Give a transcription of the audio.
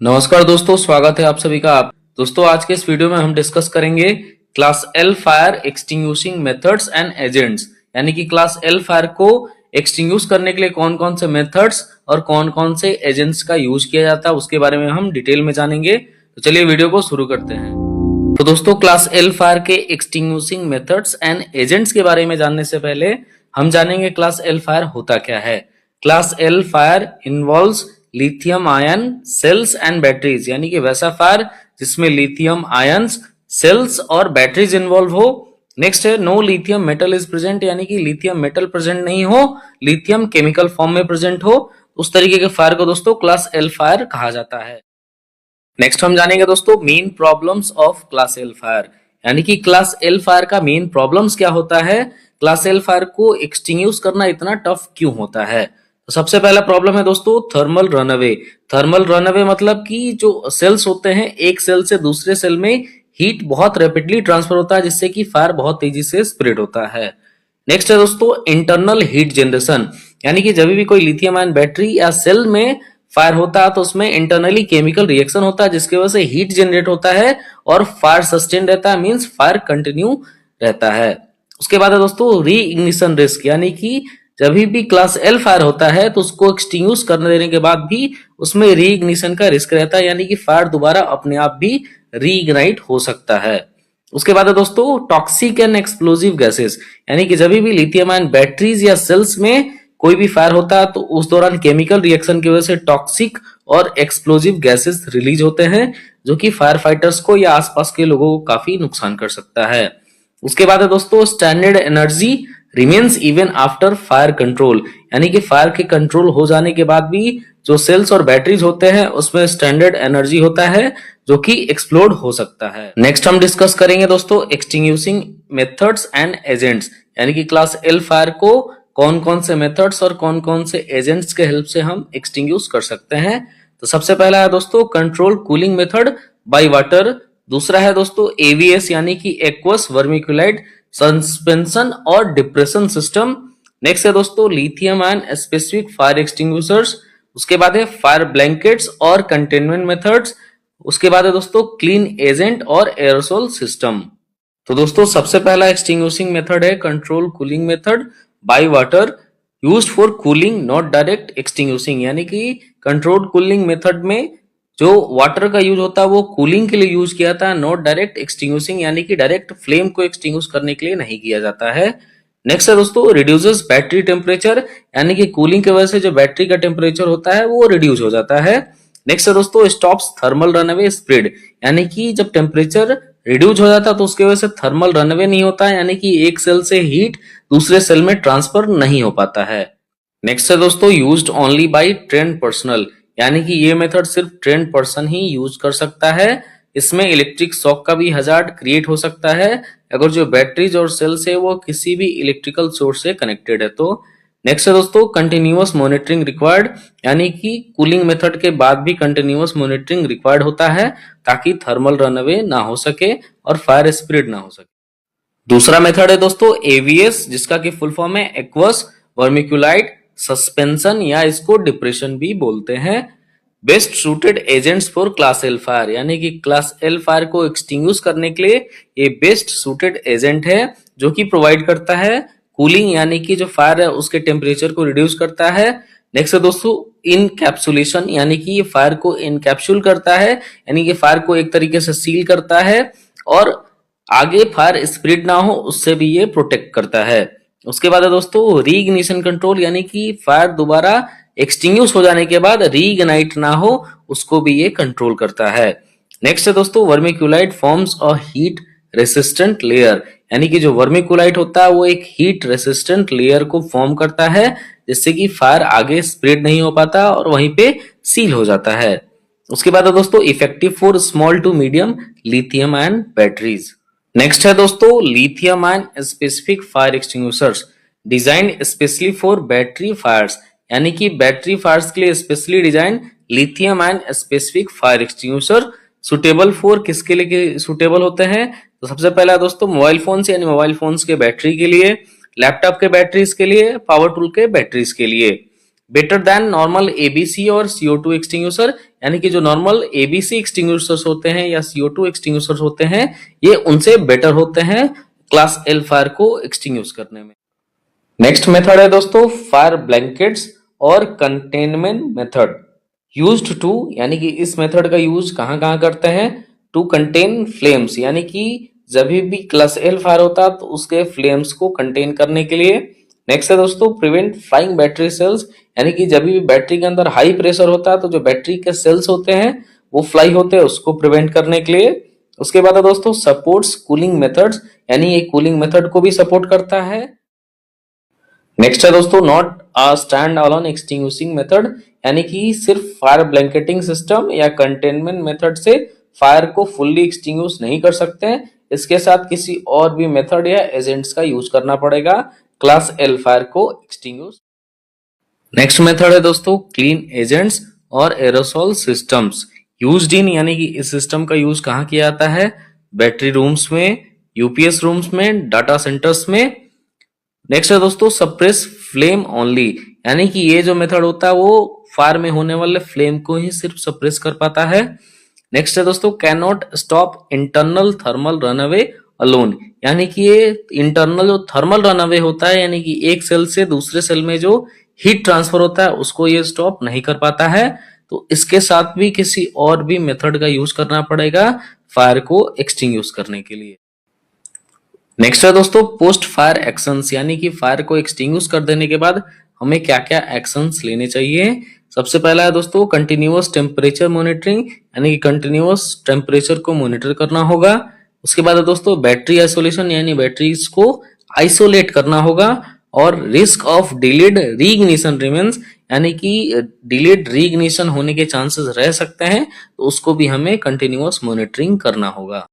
नमस्कार दोस्तों, स्वागत है आप सभी का। दोस्तों आज के इस वीडियो में हम डिस्कस करेंगे class L fire extinguishing methods and agents, यानी कि क्लास एल फायर को एक्सटिंग्विश करने के लिए कौन कौन से मेथड्स और कौन कौन से एजेंट्स का यूज किया जाता है उसके बारे में हम डिटेल में जानेंगे। तो चलिए वीडियो को शुरू करते हैं। तो दोस्तों क्लास एल फायर के एक्सटिंग्विशिंग मेथड्स एंड एजेंट्स के बारे में जानने से पहले हम जानेंगे क्लास एल फायर होता क्या है। Class L fire involves lithium ion cells and batteries, यानी कि वैसा फायर जिसमें लिथियम आयंस सेल्स और बैटरीज इन्वॉल्व हो। नेक्स्ट है no lithium metal is present, यानी कि लिथियम मेटल प्रेजेंट नहीं हो, लिथियम केमिकल फॉर्म में प्रेजेंट हो। उस तरीके के फायर को दोस्तों क्लास एल फायर कहा जाता है। नेक्स्ट हम जानेंगे दोस्तों main problems of class L fire, यानी कि क्लास एल फायर का मेन प्रॉब्लम्स क्या होता है, क्लास एल फायर को एक्सटिंग्विश करना इतना टफ क्यों होता है। तो सबसे पहला प्रॉब्लम है दोस्तों थर्मल रनअवे। थर्मल रनअवे मतलब कि जो सेल्स होते हैं एक सेल से दूसरे सेल में हीट बहुत रैपिडली ट्रांसफर होता है, जिससे कि फायर बहुत तेजी से स्प्रेड होता है। नेक्स्ट है दोस्तों इंटरनल हीट जनरेशन, यानी कि जब भी कोई लिथियम आयन बैटरी या सेल में फायर होता है तो उसमें इंटरनली केमिकल रिएक्शन होता है, जिसकी वजह से हीट जनरेट होता है और फायर सस्टेन रहता है, मींस फायर कंटिन्यू रहता है। उसके बाद है दोस्तों री इग्निशन रिस्क, यानी कि जब भी क्लास एल फायर होता है तो उसको एक्सटिंग्विश करने देने के बाद भी उसमें री इग्निशन का रिस्क रहता है, यानी कि फायर दोबारा अपने आप भी री इग्नाइट हो सकता है। उसके बाद है दोस्तों टॉक्सिक एंड एक्सप्लोजिव गैसेस, यानी कि जब भी लिथियम आयन बैटरीज या सेल्स में कोई भी फायर होता है तो उस दौरान केमिकल रिएक्शन की वजह से टॉक्सिक और एक्सप्लोजिव गैसेस रिलीज होते हैं, जो कि फायर फाइटर्स को या आसपास के लोगों को काफी नुकसान कर सकता है। उसके बाद है दोस्तों standard energy remains even after fire control, यानी कि फायर के कंट्रोल हो जाने के बाद भी जो सेल्स और बैटरीज होते हैं उसमें स्टैंडर्ड एनर्जी होता है जो कि एक्सप्लोड हो सकता है। नेक्स्ट हम डिस्कस करेंगे दोस्तों एक्सटिंग्विशिंग मेथड्स एंड एजेंट्स, यानी कि क्लास एल फायर को कौन कौन से मेथड्स और कौन कौन से एजेंट्स के हेल्प से हम एक्सटिंग्विश कर सकते हैं। तो सबसे पहला है दोस्तों control cooling method by water. दूसरा है दोस्तों एवीएस, यानी कि एक्वस वर्मिकुलाइट सस्पेंशन और डिप्रेशन सिस्टम। नेक्स्ट है दोस्तों lithium ion specific fire extinguishers. उसके बाद है फायर ब्लैंकेट्स और कंटेनमेंट मेथड्स। उसके बाद है दोस्तों क्लीन एजेंट और एयरोसोल सिस्टम। तो दोस्तों सबसे पहला एक्सटिंग्विशिंग मेथड है control cooling method by water used for cooling not direct extinguishing, यानी कि कंट्रोल्ड कूलिंग मेथड में जो वाटर का यूज होता है वो कूलिंग के लिए यूज किया जाता है, नॉट डायरेक्ट एक्सटिंग्विशिंग, यानी कि डायरेक्ट फ्लेम को एक्सटिंग्विश करने के लिए नहीं किया जाता है। नेक्स्ट है दोस्तों रिड्यूसेस बैटरी टेम्परेचर, यानी कि कूलिंग की वजह से जो बैटरी का टेम्परेचर होता है वो रिड्यूस हो जाता है। नेक्स्ट है दोस्तों स्टॉप्स थर्मल रनअवे स्प्रेड, यानी कि जब टेम्परेचर रिड्यूस हो जाता है तो उसकी वजह से थर्मल रनअवे नहीं होता है, यानी कि एक सेल से हीट दूसरे सेल में ट्रांसफर नहीं हो पाता है। नेक्स्ट है दोस्तों used only by trained personal, यानी कि ये मेथड सिर्फ ट्रेन्ड पर्सन ही यूज कर सकता है। इसमें इलेक्ट्रिक शॉक का भी हजार्ड क्रिएट हो सकता है अगर जो बैटरीज और सेल्स है वो किसी भी इलेक्ट्रिकल सोर्स से कनेक्टेड है तो। नेक्स्ट है दोस्तों कंटिन्यूअस मॉनिटरिंग रिक्वायर्ड, यानी कि कूलिंग मेथड के बाद भी कंटिन्यूअस मॉनिटरिंग रिक्वायर्ड होता है ताकि थर्मल रनअवे ना हो सके और फायर स्प्रेड ना हो सके। दूसरा मेथड है दोस्तों एवीएस, जिसका की फुल फॉर्म है एक्वस वर्मिकुलाइट सस्पेंशन, या इसको डिप्रेशन भी बोलते हैं। Best suited agents for class L fire, यानी कि क्लास एल फायर को एक्सटिंग्विश करने के लिए ये बेस्ट सूटेड एजेंट है जो कि प्रोवाइड करता है कूलिंग, यानी कि जो फायर है उसके टेम्परेचर को रिड्यूस करता है। नेक्स्ट है दोस्तों इनकैप्सुलेशन, यानी कि ये फायर को इनकैप्सूल करता है, यानी कि फायर को एक तरीके से सील करता है और आगे फायर स्प्रेड ना हो उससे भी ये प्रोटेक्ट करता है। उसके बाद है दोस्तों रीइग्निशन कंट्रोल, यानी कि फायर दोबारा एक्सटिंग्विश हो जाने के बाद रीइग्नाइट ना हो उसको भी ये कंट्रोल करता है। नेक्स्ट है दोस्तों vermiculite forms a heat resistant layer, यानी कि जो वर्मिकुलाइट होता है वो एक हीट रेसिस्टेंट लेयर को फॉर्म करता है, जिससे कि फायर आगे स्प्रेड नहीं हो पाता और वहीं पे सील हो जाता है। उसके बाद है दोस्तों effective for small to medium lithium ion batteries. Next है दोस्तों lithium ion specific fire extinguishers design specially for battery fires, यानी कि बैटरी फायर्स के लिए specially design lithium ion specific fire extinguisher suitable for किसके लिए सुटेबल होते हैं। तो सबसे पहला दोस्तों मोबाइल फोन यानी मोबाइल फोन्स के बैटरी के लिए, लैपटॉप के बैटरीज के लिए, पावर टूल के बैटरीज के लिए। बेटर देन नॉर्मल एबीसी और CO2 एक्सटिंग्विशर, यानी कि जो नॉर्मल एबीसी एक्सटिंग्विशर्स होते हैं या CO2 एक्सटिंग्विशर्स होते हैं ये उनसे बेटर होते हैं क्लास एल फायर को एक्सटिंग्विश करने में। नेक्स्ट मेथड है दोस्तों फायर ब्लैंकेट्स और कंटेनमेंट मेथड यूज्ड टू, यानी कि इस मेथड का यूज कहां कहां करते हैं, टू कंटेन फ्लेम्स, यानी कि जब भी क्लास एल फायर होता है तो उसके फ्लेम्स को कंटेन करने के लिए। नेक्स्ट है दोस्तों प्रिवेंट फ्लाइंग बैटरी सेल्स, यानी कि जब भी बैटरी के अंदर हाई प्रेशर होता है तो जो बैटरी के सेल्स होते हैं वो फ्लाई होते हैं, उसको प्रिवेंट करने के लिए। उसके बाद है दोस्तों सपोर्ट्स कूलिंग मेथड्स, यानी ये कूलिंग मेथड को भी सपोर्ट करता है। नेक्स्ट है दोस्तों not a stand alone extinguishing method, यानी कि सिर्फ फायर ब्लैंकेटिंग सिस्टम या कंटेनमेंट मेथड से फायर को फुल्ली एक्सटिंग्विश नहीं कर सकते हैं, इसके साथ किसी और भी मेथड या एजेंट्स का यूज करना पड़ेगा क्लास एल फायर को एक्सटिंग्विश। नेक्स्ट मेथड है दोस्तों क्लीन एजेंट्स और एरोसोल सिस्टम्स यूज्ड इन, यानी कि इस सिस्टम का यूज कहाँ किया जाता है, बैटरी रूम्स में, यूपीएस रूम्स में, डाटा सेंटर्स में। नेक्स्ट है दोस्तों सप्रेस फ्लेम ओनली, यानी कि ये जो मेथड होता है वो फायर में होने वाले फ्लेम को ही सिर्फ सप्रेस कर पाता है। नेक्स्ट है दोस्तों can not stop internal thermal runaway alone, यानी कि ये इंटरनल जो थर्मल रनअवे होता है, यानी कि एक सेल से दूसरे सेल में जो हीट ट्रांसफर होता है उसको ये स्टॉप नहीं कर पाता है, तो इसके साथ भी किसी और भी मेथड का यूज करना पड़ेगा फायर को एक्सटिंग्विश करने के लिए। नेक्स्ट है दोस्तों पोस्ट फायर एक्शंस, यानी कि फायर को एक्सटिंग्विश कर देने के बाद हमें क्या क्या एक्शंस लेने चाहिए। सबसे पहला है दोस्तों कंटिन्यूअस टेम्परेचर मॉनिटरिंग, यानी कि कंटिन्यूअस टेम्परेचर को मॉनिटर करना होगा। उसके बाद है दोस्तों बैटरी आइसोलेशन, यानी बैटरीज को आइसोलेट करना होगा। और रिस्क ऑफ डिलेड रीइग्निशन रिमेन्स, यानी कि डिलेड रीइग्निशन होने के चांसेस रह सकते हैं, तो उसको भी हमें कंटिन्यूअस मॉनिटरिंग करना होगा।